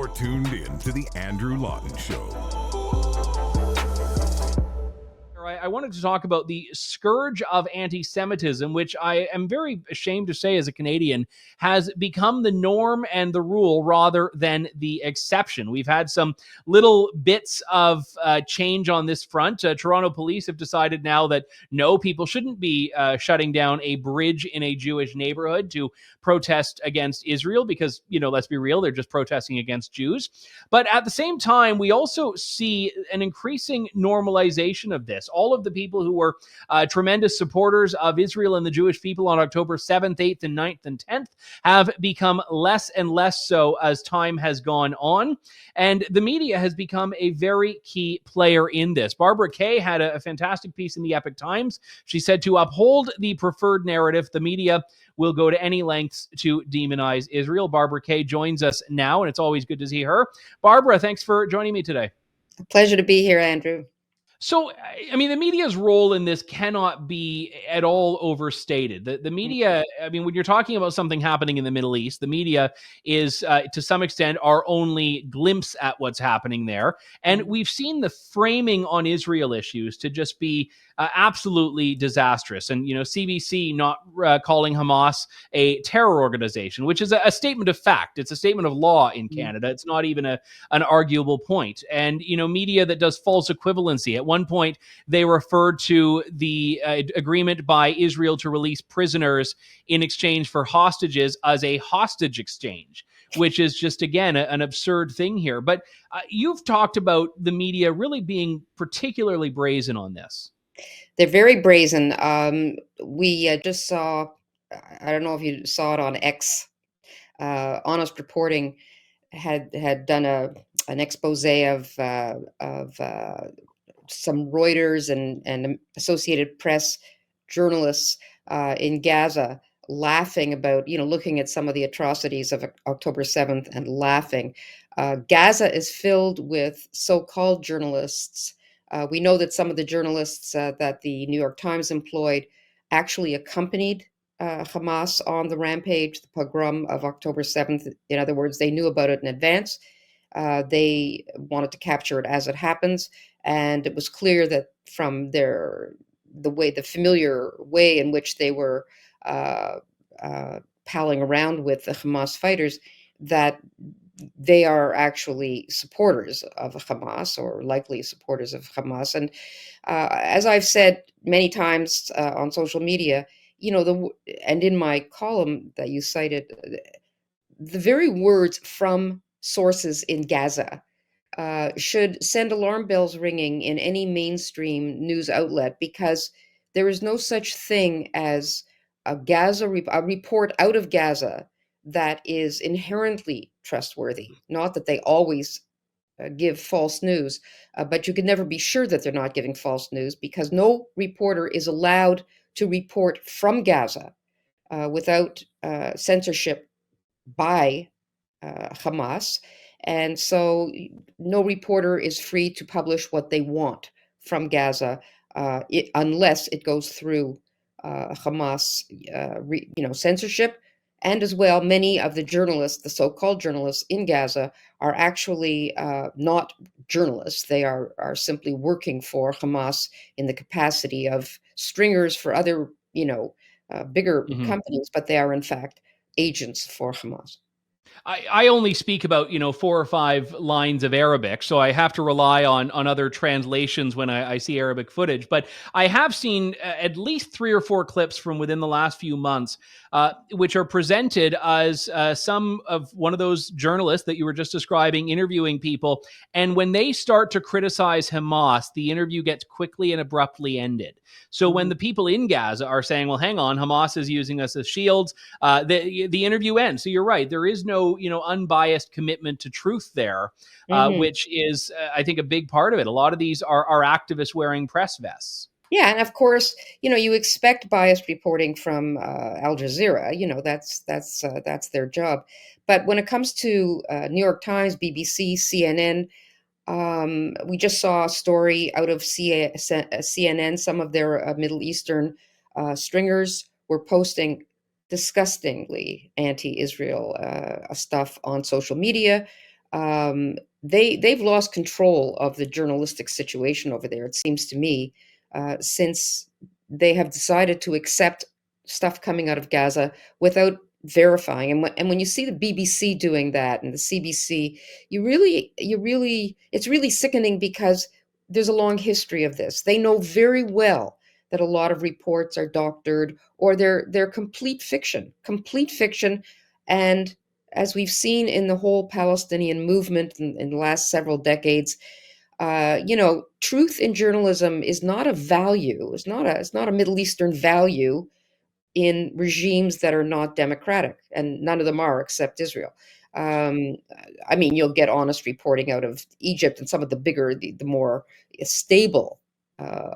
You're tuned in to The Andrew Lawton Show. I wanted to talk about the scourge of anti-Semitism, which I am very ashamed to say as a Canadian has become the norm and the rule rather than the exception. We've had some little bits of change on this front. Toronto police have decided now that no, people shouldn't be shutting down a bridge in a Jewish neighborhood to protest against Israel because, let's be real, they're just protesting against Jews. But at the same time, we also see an increasing normalization of this. All of the people who were tremendous supporters of Israel and the Jewish people on October 7th, 8th, and 9th, and 10th have become less and less so as time has gone on. And the media has become a very key player in this. Barbara Kay had a fantastic piece in the Epoch Times. She said to uphold the preferred narrative, the media will go to any lengths to demonize Israel. Barbara Kay joins us now, and it's always good to see her. Barbara, thanks for joining me today. A pleasure to be here, Andrew. So, the media's role in this cannot be at all overstated. The media, when you're talking about something happening in the Middle East, the media is, to some extent, our only glimpse at what's happening there. And we've seen the framing on Israel issues to just be absolutely disastrous. And, CBC not calling Hamas a terror organization, which is a statement of fact. It's a statement of law in Canada. It's not even an arguable point. And, media that does false equivalency. At one point, they referred to the agreement by Israel to release prisoners in exchange for hostages as a hostage exchange, which is just, again, an absurd thing here. But you've talked about the media really being particularly brazen on this. They're very brazen. We just saw, I don't know if you saw it on X, Honest Reporting had done an expose of some Reuters and Associated Press journalists in Gaza laughing about, looking at some of the atrocities of October 7th and laughing. Gaza is filled with so-called journalists. We know that some of the journalists that the New York Times employed actually accompanied Hamas on the rampage, the pogrom of October 7th. In other words, they knew about it in advance. They wanted to capture it as it happens. And it was clear that from the familiar way in which they were palling around with the Hamas fighters, that they are actually supporters of Hamas or likely supporters of Hamas. And as I've said many times on social media, and in my column that you cited, the very words from sources in Gaza should send alarm bells ringing in any mainstream news outlet, because there is no such thing as a report out of Gaza that is inherently trustworthy. Not that they always give false news, but you can never be sure that they're not giving false news, because no reporter is allowed to report from Gaza without censorship by Hamas. And so no reporter is free to publish what they want from Gaza unless it goes through Hamas, censorship. And as well, many of the journalists, the so-called journalists in Gaza, are actually not journalists. They are simply working for Hamas in the capacity of stringers for other, bigger companies, but they are in fact agents for Hamas. I only speak about, 4 or 5 lines of Arabic, so I have to rely on other translations when I see Arabic footage. But I have seen at least 3 or 4 clips from within the last few months, which are presented as some of one of those journalists that you were just describing interviewing people. And when they start to criticize Hamas, the interview gets quickly and abruptly ended. So when the people in Gaza are saying, well, hang on, Hamas is using us as shields, the interview ends. So you're right. There is no, unbiased commitment to truth there, which is, I think, a big part of it. A lot of these are activists wearing press vests. Yeah, and of course, you expect biased reporting from Al Jazeera. That's their job. But when it comes to New York Times, BBC, CNN, we just saw a story out of CNN. Some of their Middle Eastern stringers were posting disgustingly anti-Israel stuff on social media. they've lost control of the journalistic situation over there, it seems to me, since they have decided to accept stuff coming out of Gaza without verifying. And when you see the BBC doing that and the CBC, it's really sickening, because there's a long history of this. They know very well that a lot of reports are doctored, or they're complete fiction. And as we've seen in the whole Palestinian movement in the last several decades, truth in journalism is not a value. It's not a Middle Eastern value in regimes that are not democratic, and none of them are except Israel. Um, I mean, you'll get honest reporting out of Egypt and some of the more stable uh,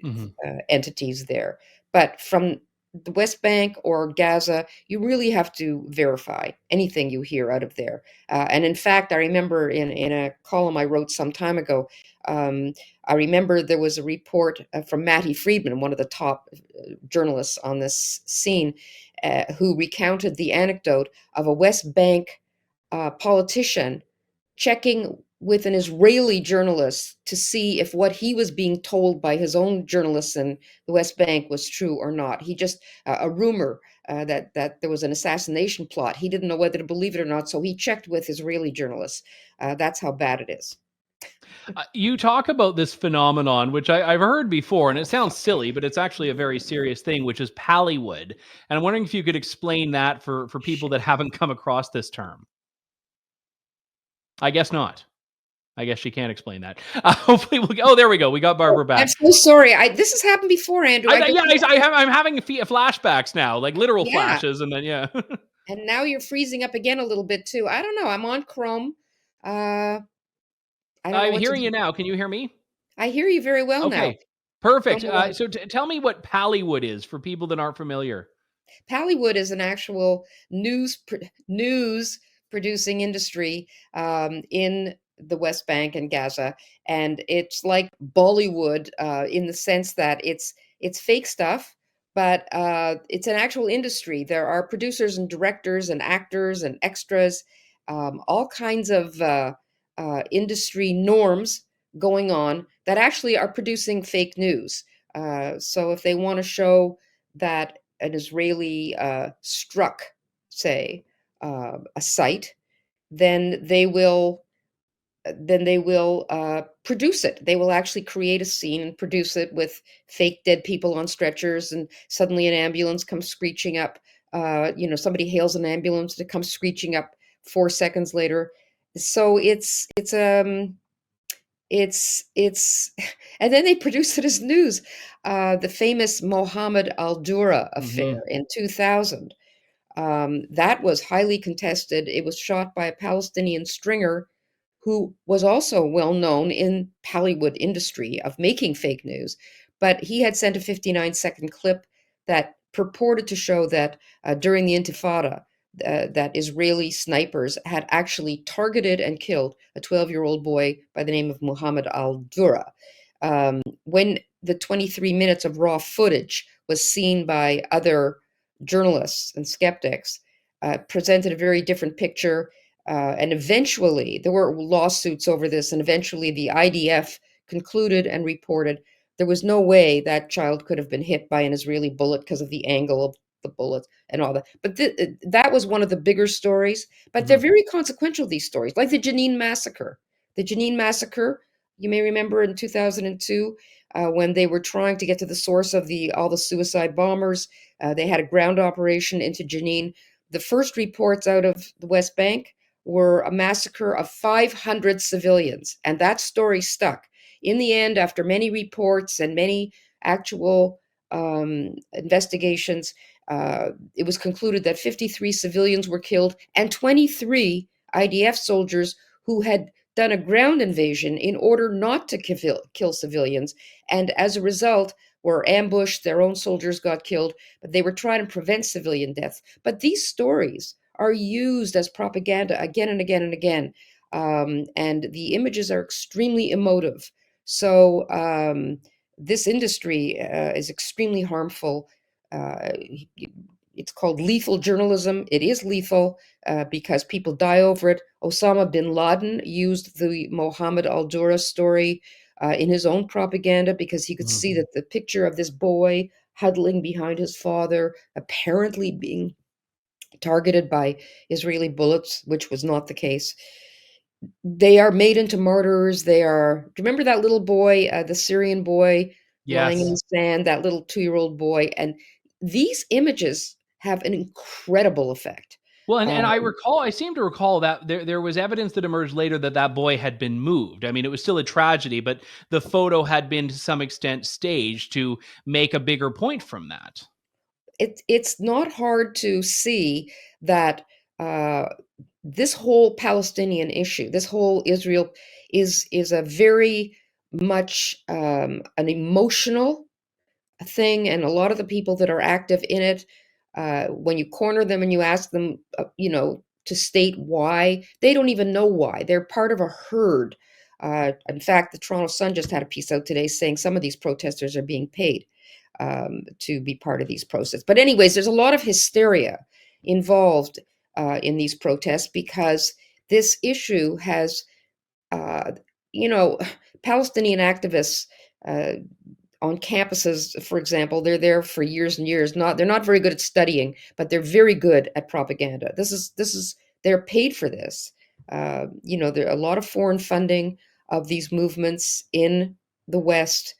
Hmm. entities there. But from the West Bank or Gaza, you really have to verify anything you hear out of there. And in fact, I remember in a column I wrote some time ago, um, I remember there was a report from Matty Friedman, one of the top journalists on this scene, who recounted the anecdote of a West Bank politician checking with an Israeli journalist to see if what he was being told by his own journalists in the West Bank was true or not. He just a rumor that there was an assassination plot. He didn't know whether to believe it or not, so he checked with Israeli journalists. That's how bad it is. You talk about this phenomenon, which I've heard before, and it sounds silly, but it's actually a very serious thing, which is pallwood. And I'm wondering if you could explain that for people that haven't come across this term. I guess not. I guess she can't explain that. Hopefully, oh, there we go. We got Barbara I'm back. so sorry. This has happened before, Andrew. I don't Yeah, know. I'm having flashbacks now, like literal Yeah, flashes, and then yeah. and now you're freezing up again a little bit too. I don't know. I'm on Chrome. Uh, I don't know I'm what to hearing do. you now. Can you hear me? I hear you very well now. Okay, perfect. Chrome OS. So tell me what pallwood is for people that aren't familiar. Pallwood is an actual news producing industry in the West Bank and Gaza, and it's like Bollywood in the sense that it's fake stuff, but it's an actual industry. There are producers and directors and actors and extras, all kinds of industry norms going on that actually are producing fake news. So if they want to show that an Israeli struck, say, a site, then they will produce it. They will actually create a scene and produce it with fake dead people on stretchers, and suddenly an ambulance comes screeching up. Somebody hails an ambulance that comes screeching up 4 seconds later. So it's and then they produce it as news. The famous Mohammed al-Dura affair Hmm. in 2000, that was highly contested. It was shot by a Palestinian stringer who was also well known in Hollywood industry of making fake news. But he had sent a 59-second clip that purported to show that during the Intifada, that Israeli snipers had actually targeted and killed a 12-year-old boy by the name of Muhammad al-Dura. When the 23 minutes of raw footage was seen by other journalists and skeptics, presented a very different picture. And eventually, there were lawsuits over this, and eventually the IDF concluded and reported there was no way that child could have been hit by an Israeli bullet because of the angle of the bullet and all that. But that was one of the bigger stories. But they're Hmm. very consequential, these stories, like the Jenin massacre. The Jenin massacre, you may remember in 2002, when they were trying to get to the source of all the suicide bombers. They had a ground operation into Jenin. The first reports out of the West Bank were a massacre of 500 civilians, and that story stuck. In the end, after many reports and many actual investigations, it was concluded that 53 civilians were killed and 23 IDF soldiers who had done a ground invasion in order not to kill civilians, and as a result were ambushed. Their own soldiers got killed, but they were trying to prevent civilian deaths. But these stories are used as propaganda again and again and again, and the images are extremely emotive. So this industry is extremely harmful. Uh, it's called lethal journalism. It is lethal because people die over it. Osama bin Laden used the Mohammed al-Dura story in his own propaganda because he could see that the picture of this boy huddling behind his father, apparently being targeted by Israeli bullets, which was not the case. They are made into martyrs. They are. Do you remember that little boy, the Syrian boy lying in Yes. the sand, that little 2-year-old boy? And these images have an incredible effect. Well, and Um, I seem to recall that there was evidence that emerged later that that boy had been moved. I mean, it was still a tragedy, but the photo had been to some extent staged to make a bigger point from that. it's not hard to see that uh, this whole Palestinian issue, this whole Israel, is a very much an emotional thing, and a lot of the people that are active in it, when you corner them and you ask them, to state why, they don't even know why. They're part of a herd. In fact, the Toronto Sun just had a piece out today saying some of these protesters are being paid to be part of these protests. But anyways, there's a lot of hysteria involved in these protests because this issue has, uh, you know, Palestinian activists. Uh, on campuses, for example, they're there for years and years. They're not very good at studying, but they're very good at propaganda. This is they're paid for this. There are a lot of foreign funding of these movements in the West.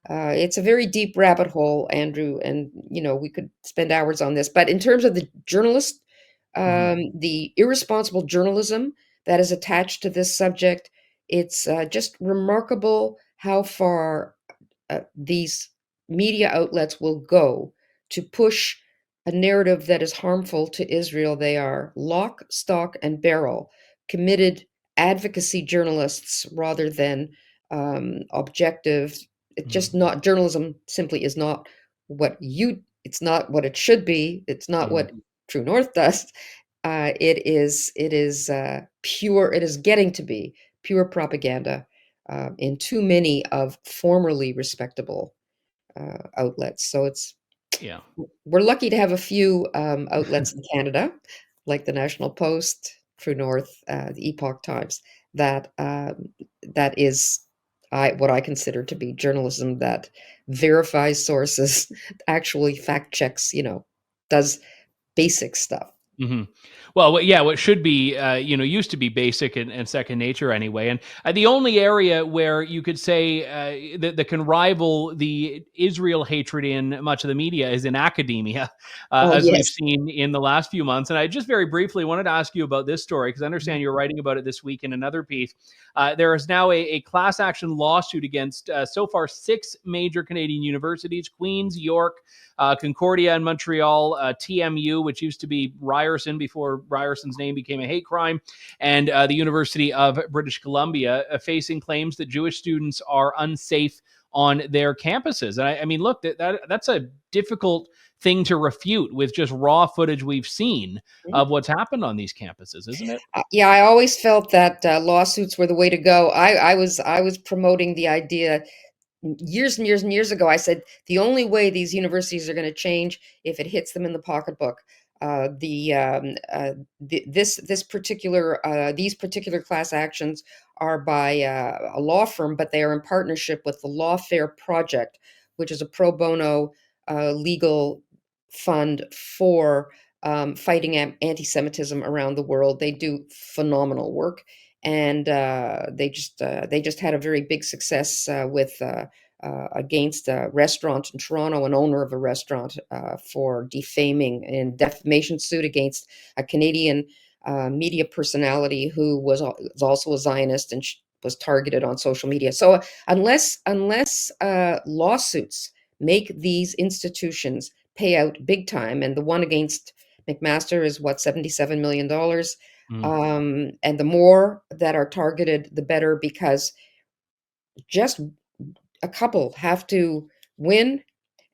It's a very deep rabbit hole, Andrew, and we could spend hours on this. But in terms of the journalist, Mhm. the irresponsible journalism that is attached to this subject, it's just remarkable how far these media outlets will go to push a narrative that is harmful to Israel. They are lock, stock, and barrel committed advocacy journalists rather than objective. It's just Mhm. not journalism. Simply is not It's not what it should be. It's not Mhm. what True North does. It is pure. It is getting to be pure propaganda in too many of formerly respectable outlets. So Yeah. we're lucky to have a few outlets in Canada, like the National Post, True North, the Epoch Times, that is what I consider to be journalism that verifies sources, actually fact checks, does basic stuff. Mhm. Well, yeah, what should be, used to be basic and second nature anyway. And the only area where you could say that can rival the Israel hatred in much of the media is in academia, Oh as we've yes. seen in the last few months. And I just very briefly wanted to ask you about this story because I Mhm. understand you're writing about it this week in another piece. There is now a class action lawsuit against so far 6 major Canadian universities: Queen's, York, Concordia in Montreal, TMU, which used to be Ryerson before Ryerson's name became a hate crime, and the University of British Columbia, facing claims that Jewish students are unsafe on their campuses. And I mean, look, that's a difficult thing to refute with just raw footage we've seen of what's happened on these campuses, isn't it? Yeah, I always felt that lawsuits were the way to go. I was promoting the idea years and years and years ago. I said the only way these universities are going to change if it hits them in the pocketbook. These particular class actions are by a law firm, but they are in partnership with the Lawfare Project, which is a pro bono legal fund for fighting anti-Semitism around the world. They do phenomenal work, and they just had a very big success with against a restaurant in Toronto, an owner of a restaurant, for defaming and defamation suit against a Canadian media personality who was also a Zionist and was targeted on social media. So unless lawsuits make these institutions pay out big time, and the one against McMaster is what, $77 million. Mm. And the more that are targeted, the better, because just a couple have to win,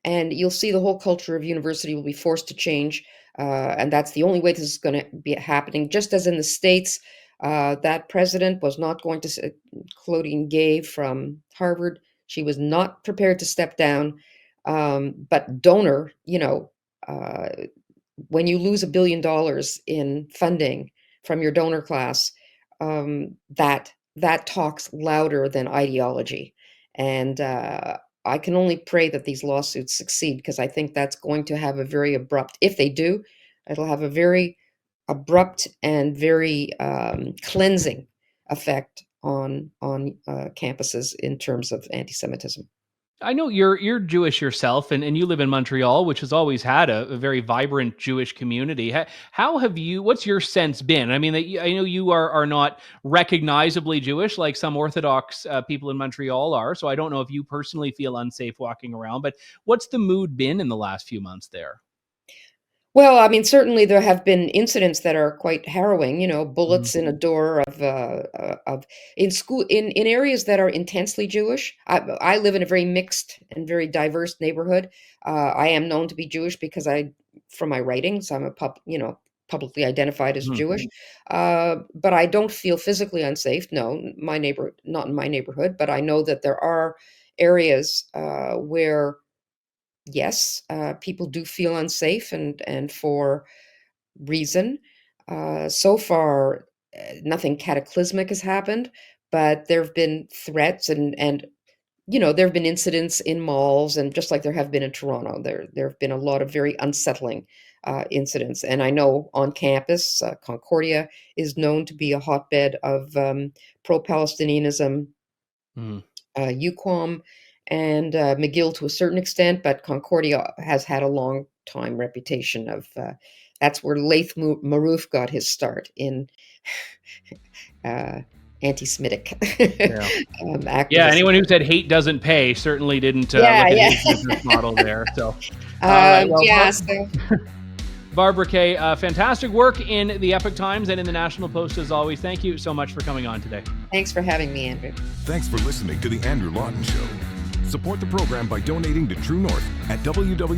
and you'll see the whole culture of university will be forced to change. And that's the only way this is going to be happening. Just as in the States, that president was not going to, Claudine Gay from Harvard, she was not prepared to step down. But Donor, uh, when you lose $1 billion in funding from your donor class, that talks louder than ideology. And I can only pray that these lawsuits succeed, because I think that's going to have a very abrupt, if they do, it'll have a very abrupt and very cleansing effect on campuses in terms of anti-Semitism. I know you're Jewish yourself, and you live in Montreal, which has always had a very vibrant Jewish community. How have you? What's your sense been? I mean, I know you are not recognizably Jewish like some Orthodox people in Montreal are. So I don't know if you personally feel unsafe walking around. But what's the mood been in the last few months there? Well, I mean, certainly there have been incidents that are quite harrowing, Mhm. bullets in a door of in school in areas that are intensely Jewish. I live in a very mixed and very diverse neighborhood. I am known to be Jewish because from my writings, I'm publicly identified as Mhm. Jewish. But I don't feel physically unsafe. No, not in my neighborhood, but I know that there are areas where yes, people do feel unsafe, and for reason. So far, nothing cataclysmic has happened, but there have been threats, and there have been incidents in malls, and just like there have been in Toronto, there have been a lot of very unsettling incidents. And I know on campus, Concordia is known to be a hotbed of pro-Palestinianism, Mhm. UQuam, and McGill to a certain extent, but Concordia has had a long time reputation of that's where Laith Marouf got his start in uh, anti-Semitic Yeah. Yeah, activism. anyone who said hate doesn't pay certainly didn't Yeah, look at yeah. his business model there. So, all right. Well, Yeah, so Barbara Kay, fantastic work in the Epoch Times and in the National Post as always. Thank you so much for coming on today. thanks for having me, Andrew. Thanks for listening to The Andrew Lawton Show. Support the program by donating to True North at www.tnc.news.